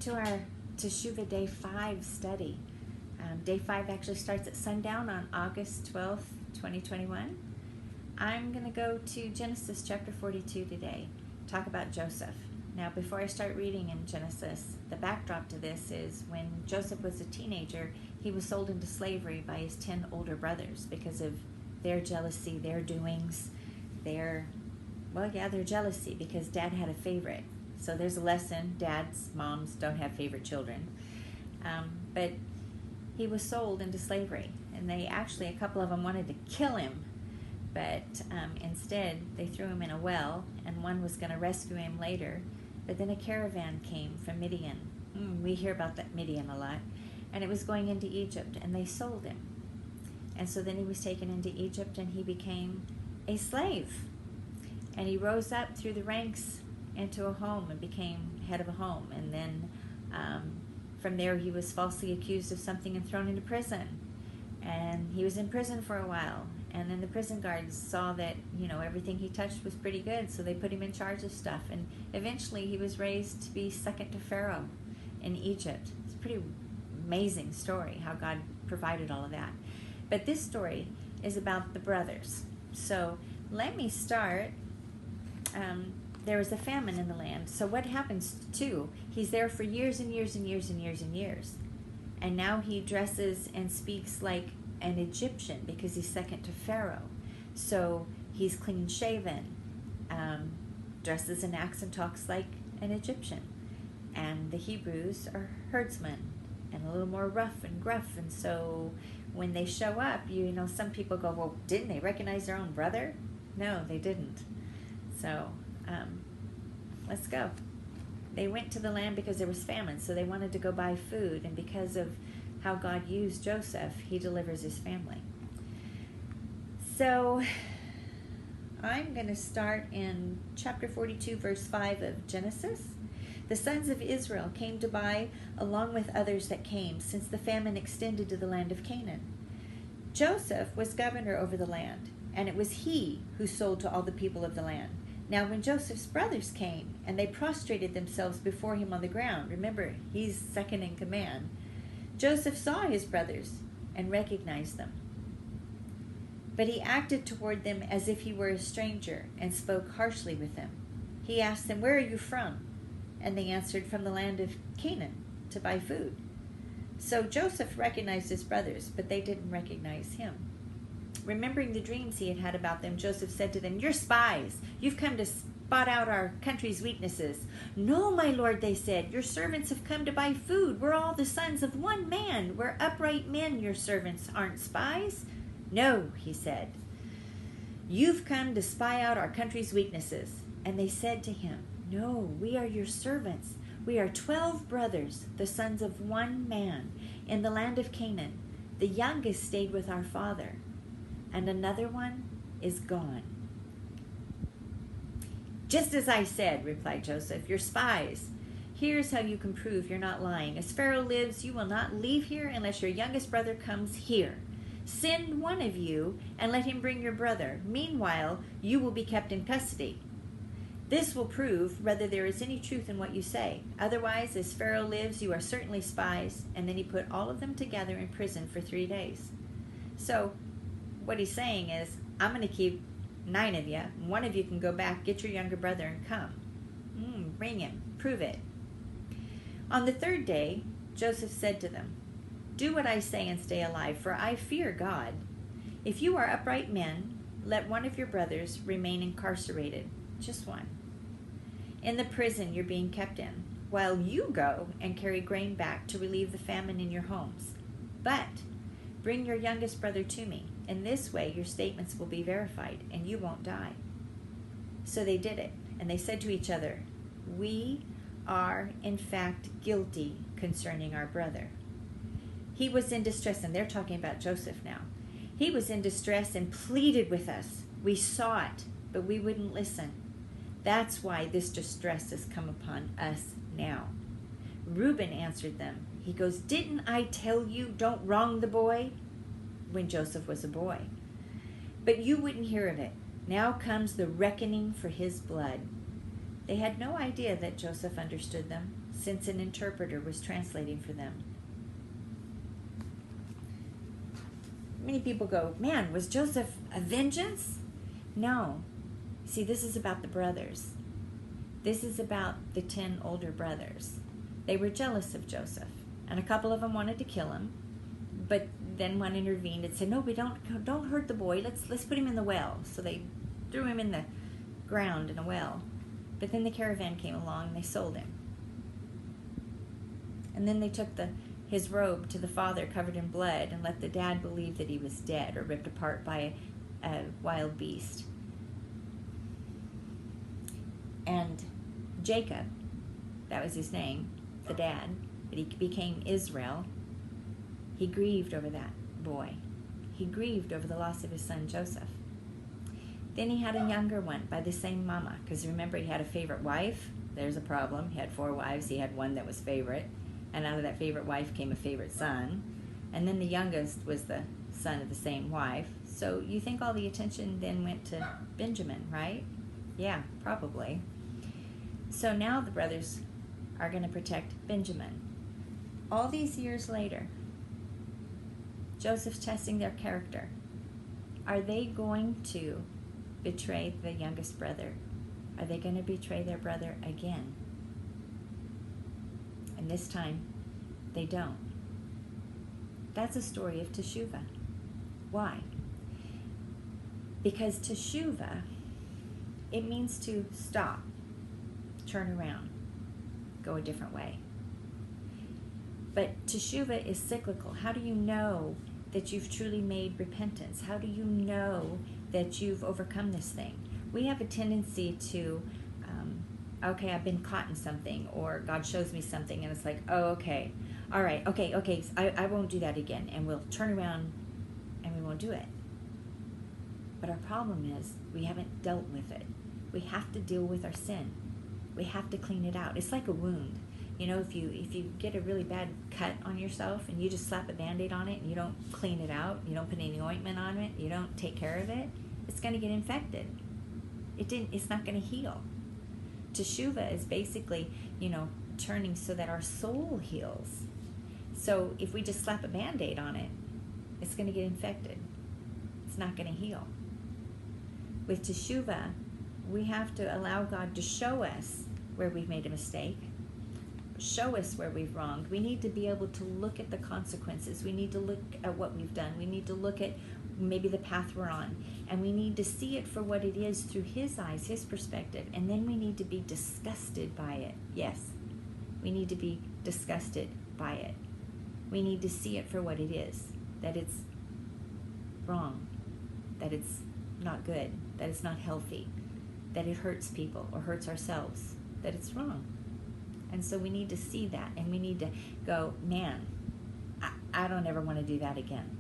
to our Teshuva Day 5 study. Day 5 actually starts at sundown on August 12th, 2021. I'm going to go to Genesis chapter 42 today, talk about Joseph. Now, before I start reading in Genesis, the backdrop to this is when Joseph was a teenager, he was sold into slavery by his 10 older brothers because of their jealousy, their doings, their jealousy because dad had a favorite. So there's a lesson: dads, moms don't have favorite children. But he was sold into slavery, and they actually, a couple of them wanted to kill him, but instead they threw him in a well, and one was going to rescue him later. But then a caravan came from Midian. We hear about that Midian a lot. And it was going into Egypt, and they sold him. And so then he was taken into Egypt, and he became a slave. And he rose up through the ranks into a home and became head of a home. And then from there he was falsely accused of something and thrown into prison. And he was in prison for a while. And then the prison guards saw that, everything he touched was pretty good, so they put him in charge of stuff. And eventually he was raised to be second to Pharaoh in Egypt. It's a pretty amazing story how God provided all of that. But this story is about the brothers. So let me start. There was a famine in the land. So what happens too? He's there for years and years and years and years and years. And now he dresses and speaks like an Egyptian because he's second to Pharaoh. So he's clean shaven, dresses and acts and talks like an Egyptian. And the Hebrews are herdsmen and a little more rough and gruff. And so when they show up, some people go, well, didn't they recognize their own brother? No, they didn't. So let's go. They went to the land because there was famine, so they wanted to go buy food. And because of how God used Joseph, he delivers his family. So I'm going to start in chapter 42, verse 5 of Genesis. The sons of Israel came to buy along with others that came, since the famine extended to the land of Canaan. Joseph was governor over the land, and it was he who sold to all the people of the land. Now when Joseph's brothers came, and they prostrated themselves before him on the ground, remember, he's second in command, Joseph saw his brothers and recognized them. But he acted toward them as if he were a stranger and spoke harshly with them. He asked them, "Where are you from?" And they answered, "From the land of Canaan, to buy food." So Joseph recognized his brothers, but they didn't recognize him. Remembering the dreams he had had about them, Joseph said to them, "You're spies. You've come to spot out our country's weaknesses." "No, my lord," they said. "Your servants have come to buy food. We're all the sons of one man. We're upright men. Your servants aren't spies." "No," he said. "You've come to spy out our country's weaknesses." And they said to him, "No, we are your servants. We are 12 brothers, the sons of one man, in the land of Canaan. The youngest stayed with our father, and another one is gone." "Just as I said," replied Joseph, "you're spies. Here's how you can prove you're not lying. As Pharaoh lives, you will not leave here unless your youngest brother comes here. Send one of you and let him bring your brother. Meanwhile, you will be kept in custody. This will prove whether there is any truth in what you say. Otherwise, as Pharaoh lives, you are certainly spies." And then he put all of them together in prison for 3 days. So what he's saying is, I'm going to keep 9 of you. One of you can go back, get your younger brother, and come. Bring him. Prove it. On the 3rd day, Joseph said to them, "Do what I say and stay alive, for I fear God. If you are upright men, let one of your brothers remain incarcerated, just one, in the prison you're being kept in, while you go and carry grain back to relieve the famine in your homes. But bring your youngest brother to me. In this way your statements will be verified, and you won't die." So they did it, and they said to each other, "We are in fact guilty concerning our brother. He was in distress," and they're talking about Joseph now. "He was in distress and pleaded with us. We saw it, but we wouldn't listen. That's why this distress has come upon us now." Reuben answered them. He goes, "Didn't I tell you, don't wrong the boy?" When Joseph was a boy. "But you wouldn't hear of it. Now comes the reckoning for his blood." They had no idea that Joseph understood them, since an interpreter was translating for them. Many people go, man, was Joseph a vengeance? No. See, this is about the brothers. This is about the 10 older brothers. They were jealous of Joseph, and a couple of them wanted to kill him, but then one intervened and said, no, we don't hurt the boy. Let's put him in the well. So they threw him in the ground in a well. But then the caravan came along and they sold him. And then they took his robe to the father covered in blood and let the dad believe that he was dead or ripped apart by a wild beast. And Jacob, that was his name, the dad, but he became Israel. He grieved over that boy. He grieved over the loss of his son Joseph. Then he had a younger one by the same mama, because remember he had a favorite wife. There's a problem. He had 4 wives. He had one that was favorite. And out of that favorite wife came a favorite son. And then the youngest was the son of the same wife. So you think all the attention then went to Benjamin, right? Yeah, probably. So now the brothers are going to protect Benjamin. All these years later, Joseph's testing their character. Are they going to betray the youngest brother? Are they going to betray their brother again? And this time, they don't. That's a story of Teshuva. Why? Because Teshuva, it means to stop, turn around, go a different way. But Teshuva is cyclical. How do you know that you've truly made repentance? How do you know that you've overcome this thing? We have a tendency to, okay, I've been caught in something, or God shows me something, and it's like, oh, okay, all right, okay, I won't do that again, and we'll turn around and we won't do it. But our problem is we haven't dealt with it. We have to deal with our sin. We have to clean it out. It's like a wound. You know, if you get a really bad cut on yourself and you just slap a Band-Aid on it and you don't clean it out, you don't put any ointment on it, you don't take care of it, it's going to get infected. It's not going to heal. Teshuva is basically, turning so that our soul heals. So if we just slap a Band-Aid on it, it's going to get infected. It's not going to heal. With Teshuva, we have to allow God to show us where we've made a mistake, show us where we've wronged. We need to be able to look at the consequences. We need to look at what we've done. We need to look at maybe the path we're on, and we need to see it for what it is through His eyes, His perspective, and then we need to be disgusted by it. Yes, we need to be disgusted by it. We need to see it for what it is, that it's wrong, that it's not good, that it's not healthy, that it hurts people or hurts ourselves, that it's wrong. And so we need to see that, and we need to go, man, I don't ever want to do that again,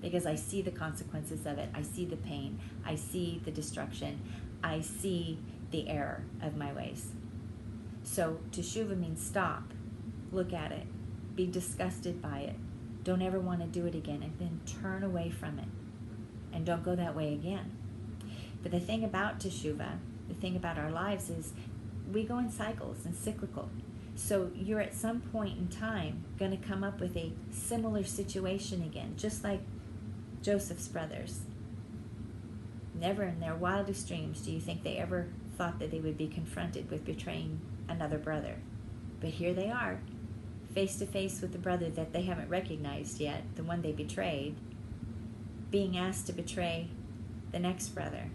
because I see the consequences of it. I see the pain. I see the destruction. I see the error of my ways. So Teshuva means stop, look at it, be disgusted by it, don't ever want to do it again, and then turn away from it, and don't go that way again. But the thing about Teshuva, the thing about our lives is we go in cycles and cyclical. So you're at some point in time going to come up with a similar situation again, just like Joseph's brothers. Never in their wildest dreams do you think they ever thought that they would be confronted with betraying another brother. But here they are, face to face with the brother that they haven't recognized yet, the one they betrayed, being asked to betray the next brother.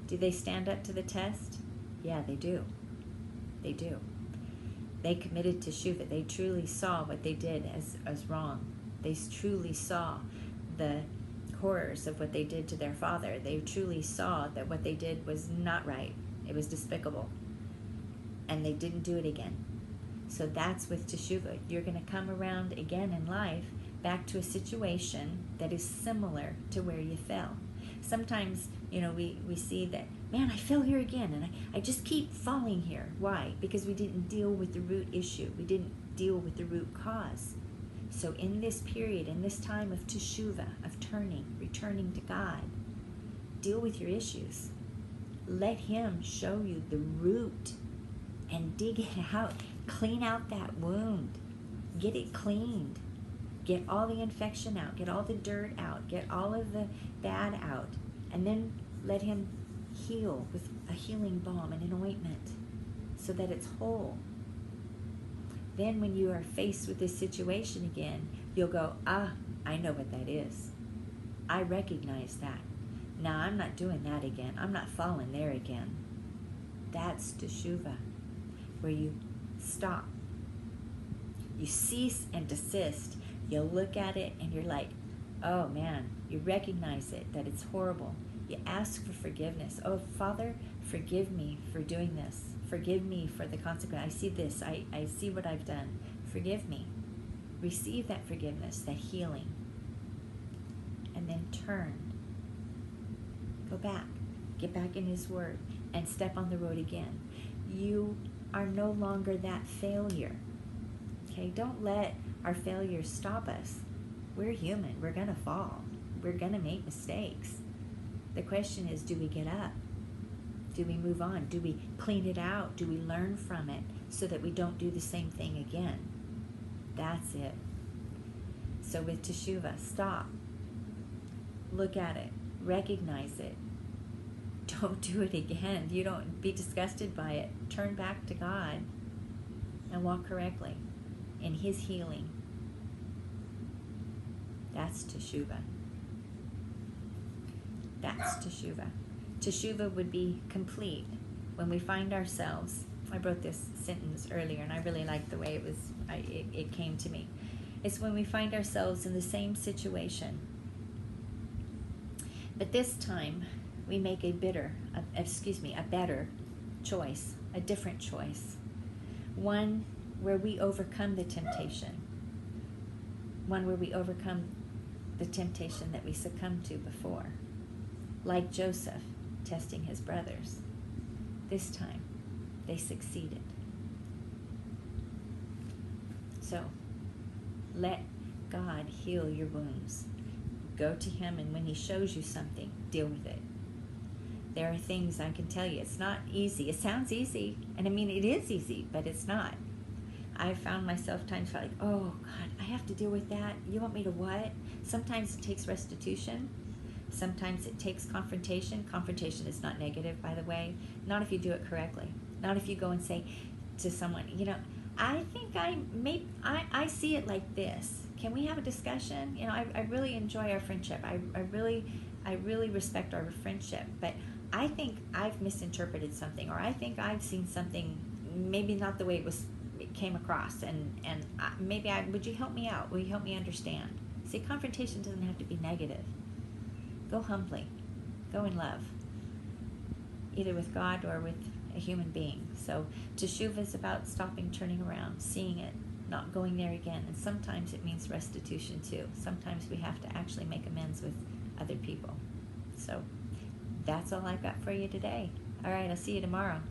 Do they stand up to the test? Yeah, they do. They do. They committed Teshuva. They truly saw what they did as wrong. They truly saw the horrors of what they did to their father. They truly saw that what they did was not right. It was despicable. And they didn't do it again. So that's with Teshuva. You're going to come around again in life back to a situation that is similar to where you fell. Sometimes, we see that, man, I fell here again, and I just keep falling here. Why? Because we didn't deal with the root issue. We didn't deal with the root cause. So in this period, in this time of Teshuva, of turning, returning to God, deal with your issues. Let Him show you the root and dig it out Clean out that wound. Get it cleaned. Get all the infection out. Get all the dirt out. Get all of the bad out. And then let him heal with a healing balm and an ointment so that it's whole. Then when you are faced with this situation again, you'll go, I know what that is. I recognize that. Now I'm not doing that again. I'm not falling there again. That's Teshuva, where you stop. You cease and desist. You look at it and you're like, oh man, you recognize it, that it's horrible. You ask for forgiveness. Oh, Father, forgive me for doing this. Forgive me for the consequence. I see this. I see what I've done. Forgive me. Receive that forgiveness, that healing. And then turn. Go back. Get back in His Word and step on the road again. You are no longer that failure. Okay? Don't let our failures stop us. We're human. We're going to fall. We're going to make mistakes. The question is, do we get up? Do we move on? Do we clean it out? Do we learn from it so that we don't do the same thing again? That's it. So with Teshuva, stop. Look at it. Recognize it. Don't do it again. You don't be disgusted by it. Turn back to God and walk correctly in His healing. That's Teshuva. That's Teshuva. Teshuva would be complete when we find ourselves. I wrote this sentence earlier, and I really liked the way it came to me. It's when we find ourselves in the same situation, but this time we make a better choice, a different choice, one where we overcome the temptation, one where we overcome the temptation that we succumbed to before, like Joseph testing his brothers. This time, they succeeded. So, let God heal your wounds. Go to Him, and when He shows you something, deal with it. There are things I can tell you, it's not easy. It sounds easy, and I mean, it is easy, but it's not. I found myself times like, oh God, I have to deal with that. You want me to what? Sometimes it takes restitution. Sometimes it takes confrontation. Confrontation is not negative, by the way. Not if you do it correctly. Not if you go and say to someone, I think I see it like this. Can we have a discussion? I really enjoy our friendship. I really respect our friendship, but I think I've misinterpreted something, or I think I've seen something maybe not the way it came across, and would you help me out? Will you help me understand? See, confrontation doesn't have to be negative. Go humbly. Go in love. Either with God or with a human being. So Teshuva is about stopping, turning around, seeing it, not going there again. And sometimes it means restitution too. Sometimes we have to actually make amends with other people. So that's all I've got for you today. All right, I'll see you tomorrow.